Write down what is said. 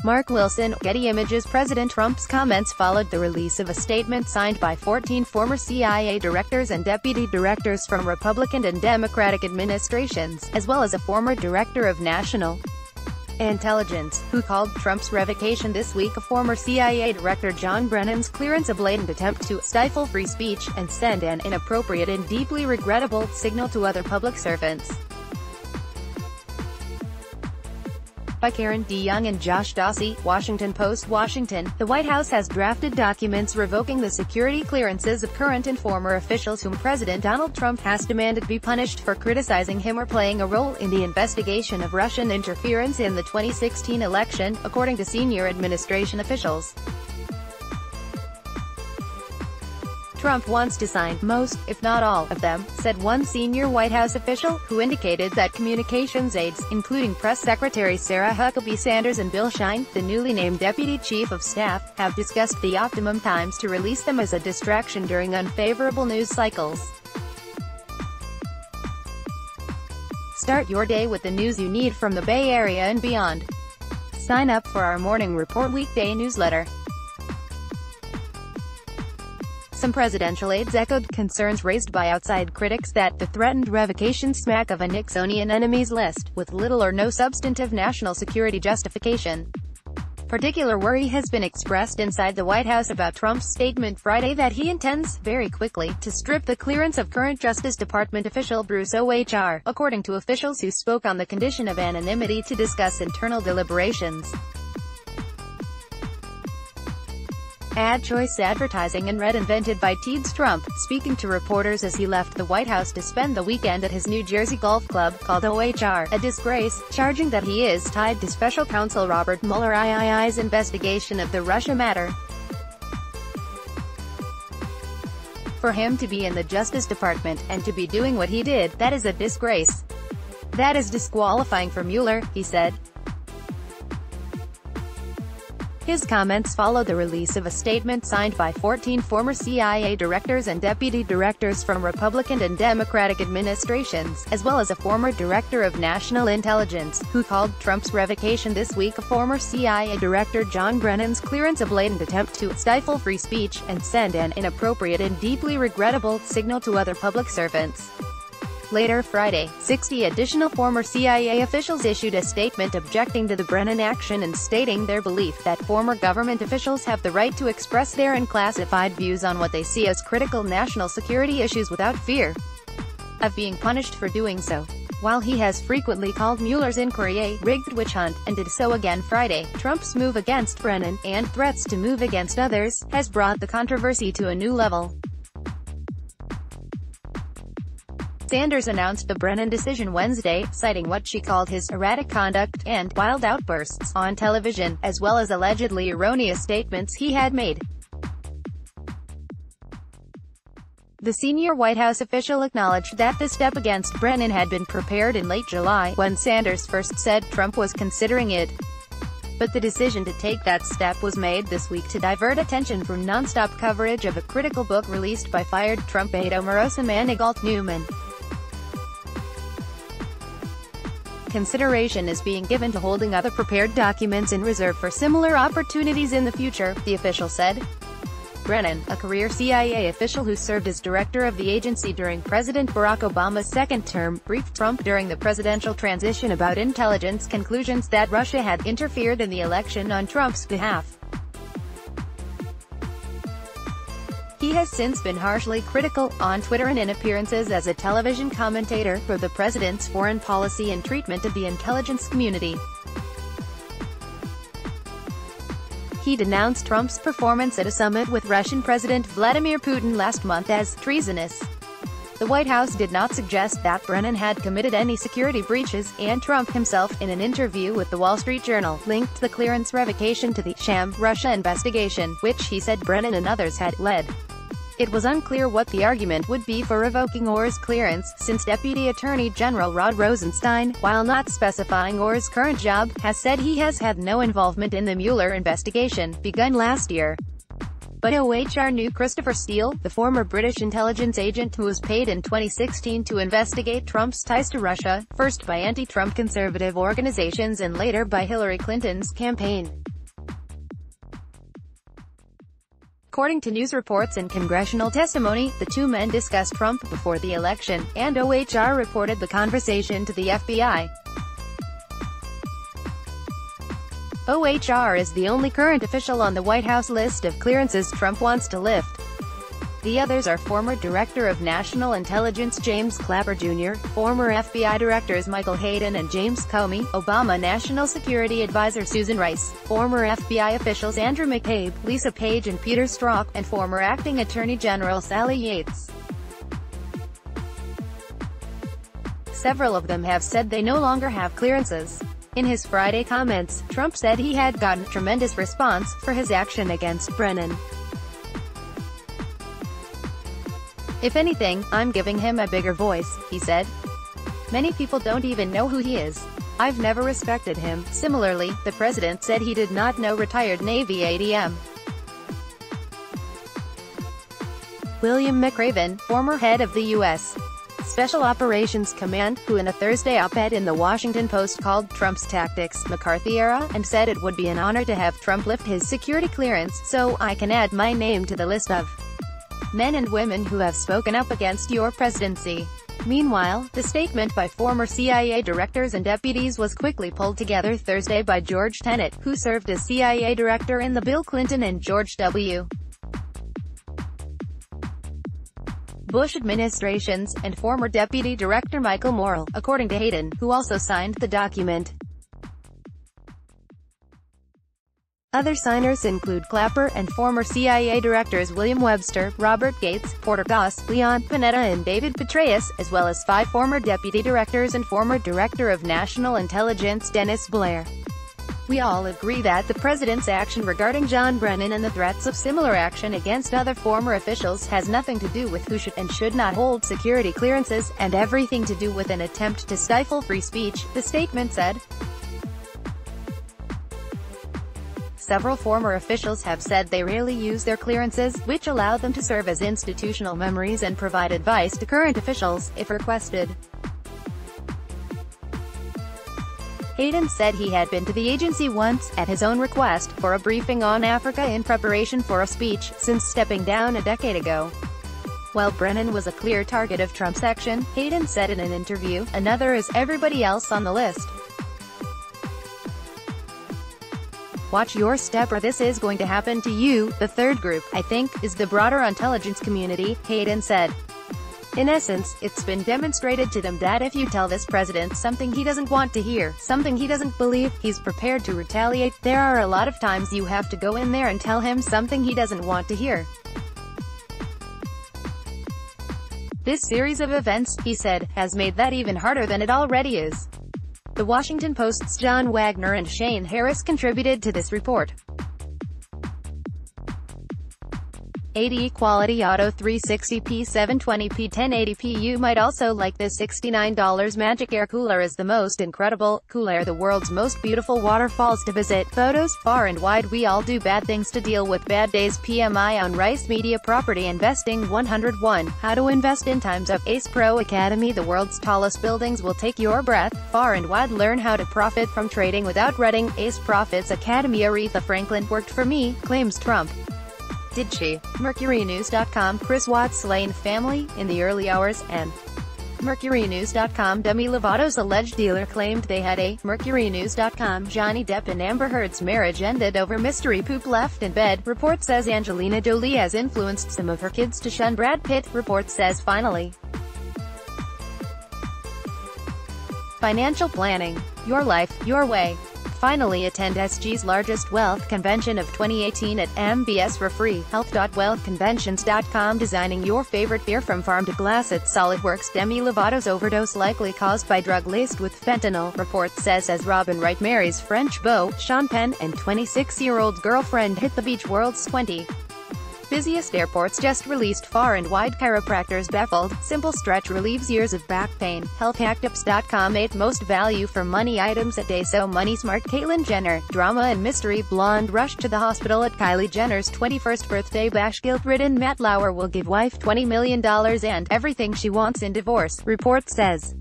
Mark Wilson, Getty Images. President Trump's comments followed the release of a statement signed by 14 former CIA directors and deputy directors from Republican and Democratic administrations, as well as a former director of national intelligence, who called Trump's revocation this week of former CIA Director John Brennan's clearance a blatant attempt to stifle free speech and send an inappropriate and deeply regrettable signal to other public servants. By Karen DeYoung and Josh Dawsey, Washington Post. Washington, the White House has drafted documents revoking the security clearances of current and former officials whom President Donald Trump has demanded be punished for criticizing him or playing a role in the investigation of Russian interference in the 2016 election, according to senior administration officials. Trump wants to sign most, if not all, of them, said one senior White House official, who indicated that communications aides, including Press Secretary Sarah Huckabee Sanders and Bill Shine, the newly named Deputy Chief of Staff, have discussed the optimum times to release them as a distraction during unfavorable news cycles. Start your day with the news you need from the Bay Area and beyond. Sign up for our Morning Report weekday newsletter. Some presidential aides echoed concerns raised by outside critics that the threatened revocation smack of a Nixonian enemies list, with little or no substantive national security justification. Particular worry has been expressed inside the White House about Trump's statement Friday that he intends, very quickly, to strip the clearance of current Justice Department official Bruce Ohr, according to officials who spoke on the condition of anonymity to discuss internal deliberations. Ad choice advertising and red invented by Teeds. Trump, speaking to reporters as he left the White House to spend the weekend at his New Jersey golf club, called Ohr a disgrace, charging that he is tied to special counsel Robert Mueller's investigation of the Russia matter. For him to be in the Justice Department, and to be doing what he did, that is a disgrace. That is disqualifying for Mueller, he said. His comments followed the release of a statement signed by 14 former CIA directors and deputy directors from Republican and Democratic administrations, as well as a former director of national intelligence, who called Trump's revocation this week of former CIA Director John Brennan's clearance a blatant attempt to stifle free speech and send an inappropriate and deeply regrettable signal to other public servants. Later Friday, 60 additional former CIA officials issued a statement objecting to the Brennan action and stating their belief that former government officials have the right to express their unclassified views on what they see as critical national security issues without fear of being punished for doing so. While he has frequently called Mueller's inquiry a rigged witch hunt, and did so again Friday, Trump's move against Brennan, and threats to move against others, has brought the controversy to a new level. Sanders announced the Brennan decision Wednesday, citing what she called his erratic conduct and wild outbursts on television, as well as allegedly erroneous statements he had made. The senior White House official acknowledged that the step against Brennan had been prepared in late July, when Sanders first said Trump was considering it. But the decision to take that step was made this week to divert attention from nonstop coverage of a critical book released by fired Trump aide Omarosa Manigault Newman. Consideration is being given to holding other prepared documents in reserve for similar opportunities in the future, the official said. Brennan, a career CIA official who served as director of the agency during President Barack Obama's second term, briefed Trump during the presidential transition about intelligence conclusions that Russia had interfered in the election on Trump's behalf. He has since been harshly critical, on Twitter and in appearances as a television commentator, for the president's foreign policy and treatment of the intelligence community. He denounced Trump's performance at a summit with Russian President Vladimir Putin last month as treasonous. The White House did not suggest that Brennan had committed any security breaches, and Trump himself, in an interview with the Wall Street Journal, linked the clearance revocation to the sham Russia investigation, which he said Brennan and others had led. It was unclear what the argument would be for revoking Ohr's clearance, since Deputy Attorney General Rod Rosenstein, while not specifying Ohr's current job, has said he has had no involvement in the Mueller investigation, begun last year. But Ohr knew Christopher Steele, the former British intelligence agent who was paid in 2016 to investigate Trump's ties to Russia, first by anti-Trump conservative organizations and later by Hillary Clinton's campaign. According to news reports and congressional testimony, the two men discussed Trump before the election, and OHR reported the conversation to the FBI. OHR is the only current official on the White House list of clearances Trump wants to lift. The others are former Director of National Intelligence James Clapper Jr., former FBI Directors Michael Hayden and James Comey, Obama National Security Advisor Susan Rice, former FBI officials Andrew McCabe, Lisa Page and Peter Strzok, and former Acting Attorney General Sally Yates. Several of them have said they no longer have clearances. In his Friday comments, Trump said he had gotten tremendous response for his action against Brennan. "If anything, I'm giving him a bigger voice," he said. "Many people don't even know who he is. I've never respected him." Similarly, the president said he did not know retired Navy ADM William McRaven, former head of the U.S. Special Operations Command, who in a Thursday op-ed in the Washington Post called Trump's tactics McCarthy era, and said it would be an honor to have Trump lift his security clearance, so I can add my name to the list of men and women who have spoken up against your presidency. Meanwhile, the statement by former CIA directors and deputies was quickly pulled together Thursday by George Tenet, who served as CIA director in the Bill Clinton and George W. Bush administrations, and former Deputy Director Michael Morrell, according to Hayden, who also signed the document. Other signers include Clapper and former CIA directors William Webster, Robert Gates, Porter Goss, Leon Panetta and David Petraeus, as well as 5 former deputy directors and former Director of National Intelligence Dennis Blair. "We all agree that the president's action regarding John Brennan and the threats of similar action against other former officials has nothing to do with who should and should not hold security clearances, and everything to do with an attempt to stifle free speech," the statement said. Several former officials have said they rarely use their clearances, which allow them to serve as institutional memories and provide advice to current officials, if requested. Hayden said he had been to the agency once, at his own request, for a briefing on Africa in preparation for a speech, since stepping down a decade ago. While Brennan was a clear target of Trump's action, Hayden said in an interview, "Another is everybody else on the list. Watch your step or this is going to happen to you." The third group, I think, is the broader intelligence community, Hayden said. "In essence, it's been demonstrated to them that if you tell this president something he doesn't want to hear, something he doesn't believe, he's prepared to retaliate. There are a lot of times you have to go in there and tell him something he doesn't want to hear. This series of events," he said, "has made that even harder than it already is." The Washington Post's John Wagner and Shane Harris contributed to this report. 80 Quality Auto 360p 720p 1080p. You might also like this $69 Magic Air Cooler is the most incredible, cool air, the world's most beautiful waterfalls to visit, photos, far and wide. We all do bad things to deal with bad days. PMI on Rice Media Property Investing 101. How to invest in times of Ace Pro Academy. The world's tallest buildings will take your breath, far and wide. Learn how to profit from trading without reading. Ace Profits Academy. Aretha Franklin worked for me, claims Trump. Did she? MercuryNews.com. Chris Watts slain family in the early hours, and MercuryNews.com. Demi Lovato's alleged dealer claimed they had a MercuryNews.com. Johnny Depp and Amber Heard's marriage ended over mystery poop left in bed. Report says Angelina Jolie has influenced some of her kids to shun Brad Pitt. Report says finally. Financial planning. Your life, your way. Finally attend SG's largest wealth convention of 2018 at MBS for free. Health.wealthconventions.com. Designing your favorite beer from farm to glass at SolidWorks. Demi Lovato's overdose likely caused by drug laced with fentanyl. Report says as Robin Wright marries French beau Sean Penn and 26-year-old girlfriend hit the beach. World's 20 busiest airports just released far and wide. Chiropractors baffled. Simple stretch relieves years of back pain. Healthhacktips.com. 8 most value for money items at Daiso Money Smart. Caitlyn Jenner, drama and mystery. Blonde rushed to the hospital at Kylie Jenner's 21st birthday bash. Guilt-ridden Matt Lauer will give wife $20 million and everything she wants in divorce. Report says.